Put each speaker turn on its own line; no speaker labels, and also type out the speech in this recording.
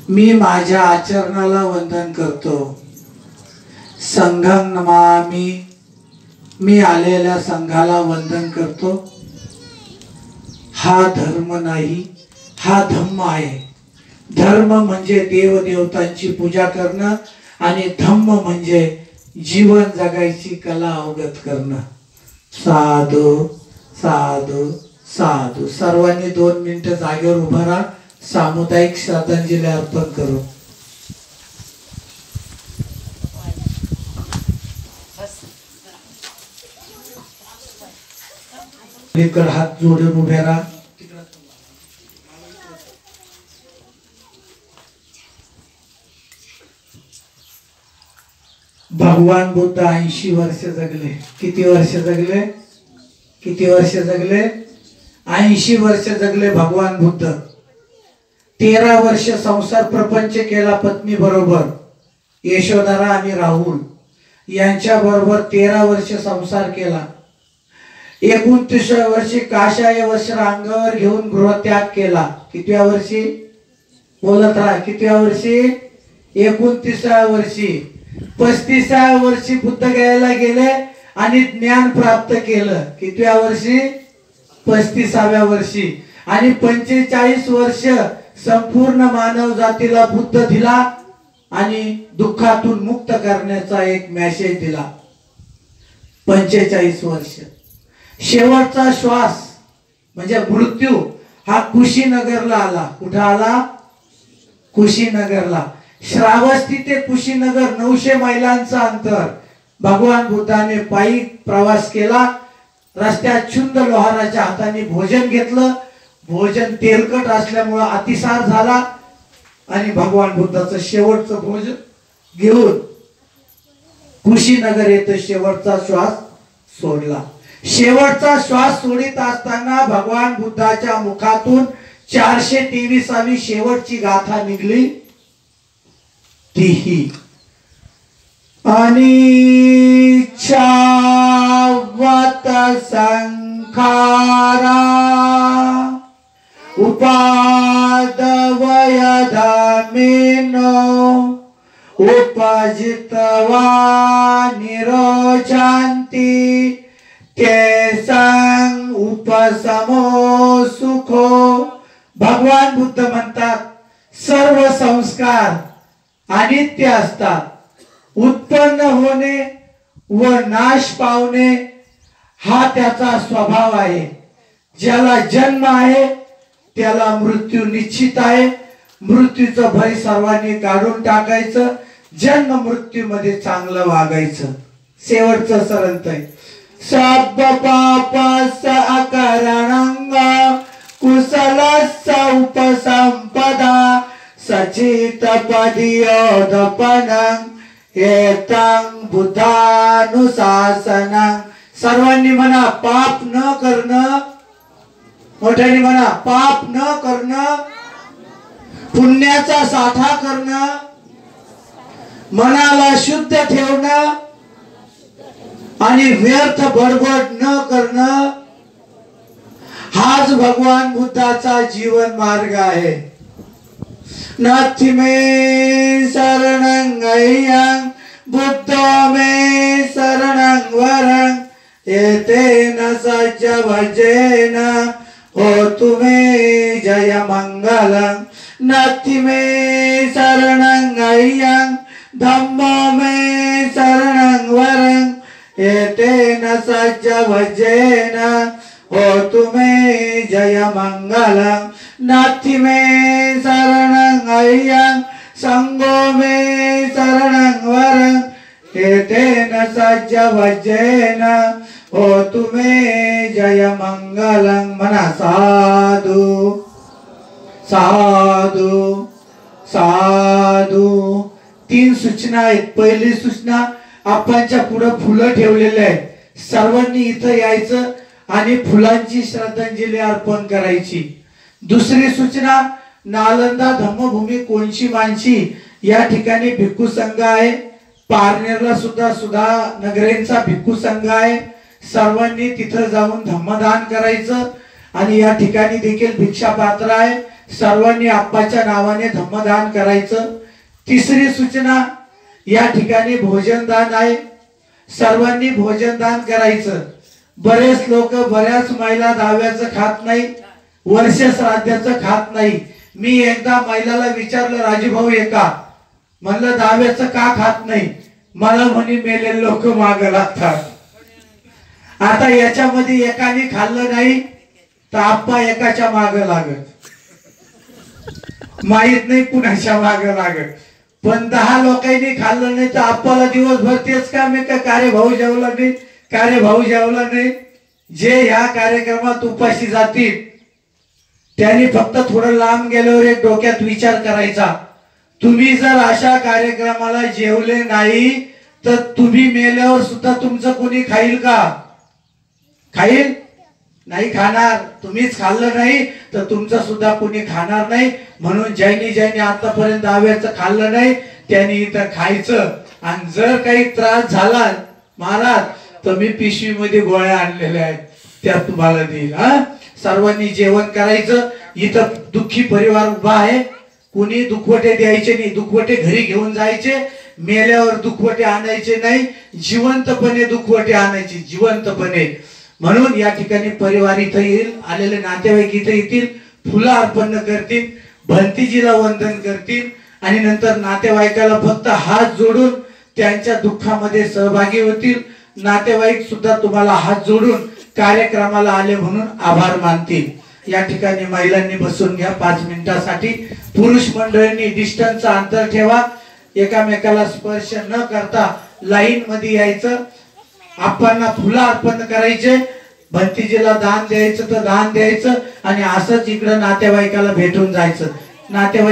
मी माझ्या आचरणाला वंदन करतो। संघं नमामि, मी आलेल्या संघाला वंदन करतो। हा धर्म नाही, हा धम्म आहे। धर्म म्हणजे देवदेवतांची पूजा करणं आणि धम्म म्हणजे जीवन जगायची कला अवगत करणं। साधू साधू साधू। सर्वांनी 2 मिनिटं जागेवर उभा राहा, सामुदायिक श्रद्धांजली अर्पण करू। लेकर हात जोडून उभे राहा। भगवान बुद्ध 80 वर्ष जगले। किती वर्ष जगले? किती वर्ष जगले? 80 वर्ष जगले भगवान बुद्ध। 13 वर्ष संसार प्रपंच केला पत्नी बरोबर, यशोधरा आणि राहुल यांच्या बरोबर 13 वर्ष संसार केला। 29व्या वर्षी काषाय वस्त्र अंगावर घेऊन गृहत्याग केला। कितव्या वर्षी? बोलत राहा। कितव्या वर्षी? 29व्या वर्षी। 35व्या वर्षी बुद्ध गयाला गेले आणि ज्ञान प्राप्त केलं। कितव्या वर्षी? 35व्या वर्षी। आणि 45 वर्ष संपूर्ण मानव जातीला बुद्ध दिला आणि दुःखातून मुक्त करण्याचा एक मेसेज दिला। 45 वर्ष। शेवटचा श्वास म्हणजे मृत्यू हा कुशीनगरला आला। कुठं आला? कुशीनगरला। श्रावस्ती ते कुशीनगर 900 मैलांचा अंतर। भगवान बुद्धाने पायी प्रवास केला। रस्त्यात शुद्ध लोहाराच्या हाताने भोजन घेतलं। भोजन तेलकट असल्यामुळे अतिसार झाला आणि भगवान बुद्धाचं शेवटचं भोजन घेऊन कुशीनगर येथे शेवटचा श्वास सोडला। शेवटचा श्वास सोडित असताना भगवान बुद्धाच्या मुखातून 423वी शेवटची गाथा निघली। तीही अनिच्छावत संखारा उपादवयधमेनो उपजितवा निरोचन्ति केसं उपसमो सुखो। भगवान बुद्ध म्हणतात सर्व संस्कार अनित्य असतात। उत्पन्न होणे व नाश पावणे हा त्याचा स्वभाव आहे। ज्याला जन्म आहे त्याला मृत्यू निश्चित आहे। मृत्यूचं भय सर्वांनी काढून टाकायचं। जन्म मृत्यू मध्ये चांगलं वागायचं। शेवटचं सरंत आहे। सब पापस अकरणंग कुशलस्स उपसंपदा सचित पदियोदपनं एतं बुद्धानुशासनं। सर्वांनी म्हणा पाप न करणं। मोठ्याने म्हणा पाप न करणं, पुण्याचा साठा करणं, मनाला शुद्ध ठेवणं आणि व्यर्थ बडबड न करणं हाच भगवान बुद्धाचा जीवन मार्ग आहे। नाथि मे शरणं अय्यं बुद्धो मे शरणं वरं एतेन सज्ज भजेन होतु मे जय मंगलं। नाथि मे शरणं अय्यं धम्मो मे शरणं वरं एतेन सज्ज भजेन होतु मे जय मंगलं। नाथि मे शरणं अय्यं संगो मे शरणं वरं एतेन सज्ज भजेन होतु मे जय मंगलं। म्हणा साधु साधु साधु। 3 सूचना आहेत। पहिली सूचना आपणच्या पुढे फुलं ठेवलेले आहेत। सर्वांनी इथं यायचं आणि फुलांची श्रद्धांजली अर्पण करायची। दुसरी सूचना नालंदा धम्मभूमी कोणची मानशी या ठिकाणी भिक्खू संघ आहे। पारनेरला सुद्धा सुधा नगरेंचा भिक्खू संघ आहे। सर्वांनी तिथं जाऊन धम्मदान करायचं आणि या ठिकाणी देखील भिक्षा पात्र आहे। सर्वांनी आप्पाच्या नावाने धम्मदान करायचं। तिसरी सूचना, या ठिकाणी भोजनदान आहे, सर्वांनी भोजनदान करायचं। बरेच लोक, बऱ्याच महिला दहाव्याचं खात नाही, वर्ष श्राद्धाचं खात नाही। मी एकदा महिलाला विचारलं, राजूभाऊ एका, म्हणलं दहाव्याचं का खात नाही? मला म्हणे मेलेले लोक माग लागतात। आता याच्यामध्ये एकाने खाल्लं नाही तर आप्पा एकाच्या माग लागत, माहित नाही कुणाच्या माग लागत। पण 10 लोकांनी खाल्लं नाही तर आप्पाला दिवसभर तेच काम आहे का, का रे भाऊ जेवला नाही, का रे भाऊ जेवला नाही। जे ह्या कार्यक्रमात उपाशी जातील त्यांनी फक्त थोडं लांब गेल्यावर एक डोक्यात विचार करायचा, तुम्ही जर अशा कार्यक्रमाला जेवले नाही तर तुम्ही मेल्यावर सुद्धा तुमचं कोणी खाईल का? खाईल? नाही खाणार। तुम्हीच खाल्लं नाही तर तुमचं सुद्धा कोणी खाणार नाही। म्हणून ज्यांनी आतापर्यंत दहाव्याचं खाल्लं नाही त्यांनी इथं खायचं। आणि जर काही त्रास झाला महाराज तर मी पिशवीमध्ये गोळ्या आणलेल्या आहेत, त्या तुम्हाला देईल। सर्वांनी जेवण करायचं। इथं दुःखी परिवार उभा आहे, कुणी दुखवटे द्यायचे नाही, दुखवटे घरी घेऊन जायचे, मेल्यावर दुखवटे आणायचे नाही, जिवंतपणे दुखवटे आणायचे, जिवंतपणे। म्हणून या ठिकाणी परिवार इथं येईल, आलेले नातेवाईक इथं येतील, फुलं अर्पण करतील, भंतीजीला वंदन करतील आणि नंतर नातेवाईकाला फक्त हात जोडून त्यांच्या दुःखामध्ये सहभागी होतील। नातेवाईक सुद्धा तुम्हाला हात जोडून कार्यक्रमाला आले म्हणून आभार मानतील। या ठिकाणी महिलांनी बसून घ्या 5 मिनिटासाठी। पुरुष मंडळींनी डिस्टन्सचं अंतर ठेवा, एकामेकाला स्पर्श न करता लाईन मध्ये यायचं। आप्पांना फुलं अर्पण करायचे, भंतीजीला दान द्यायचं तर दान द्यायचं आणि असंच इकडं नातेवाईकाला भेटून जायचं। नातेवाईक